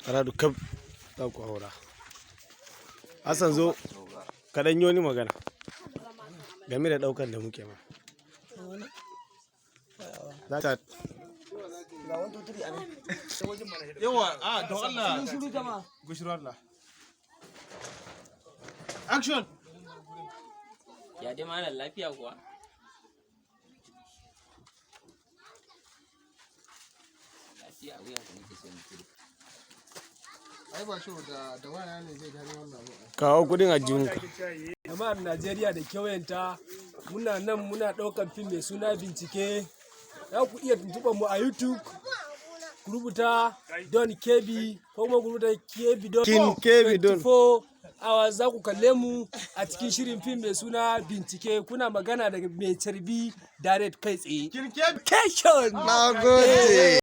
Ara dukkan za ku haura. Hassan zo kaɗan yi wani magana game da ɗaukan da muke ma. Yawa, don Allah. Gushiro Allah. Action. Ya dai malam lafiya kuwa? Lafiya wuya ka nake so mutum. Ai ba shi da wani ne zai gani wannan abu. Kawo kudin ajiyunka. Jama'ar Najeriya da kewayenta muna nan muna ɗaukar fim mai suna bincike. Za ku iya tuntuɓar mu a YouTube. Ku rubuta Don KB ko kuma ku rubuta KB Don 24 hours za ku kalle mu a cikin shirin fim mai suna bincike. Kuna magana daga mai carbi direct kai tsaye. Kin KB. Cation! Na gode.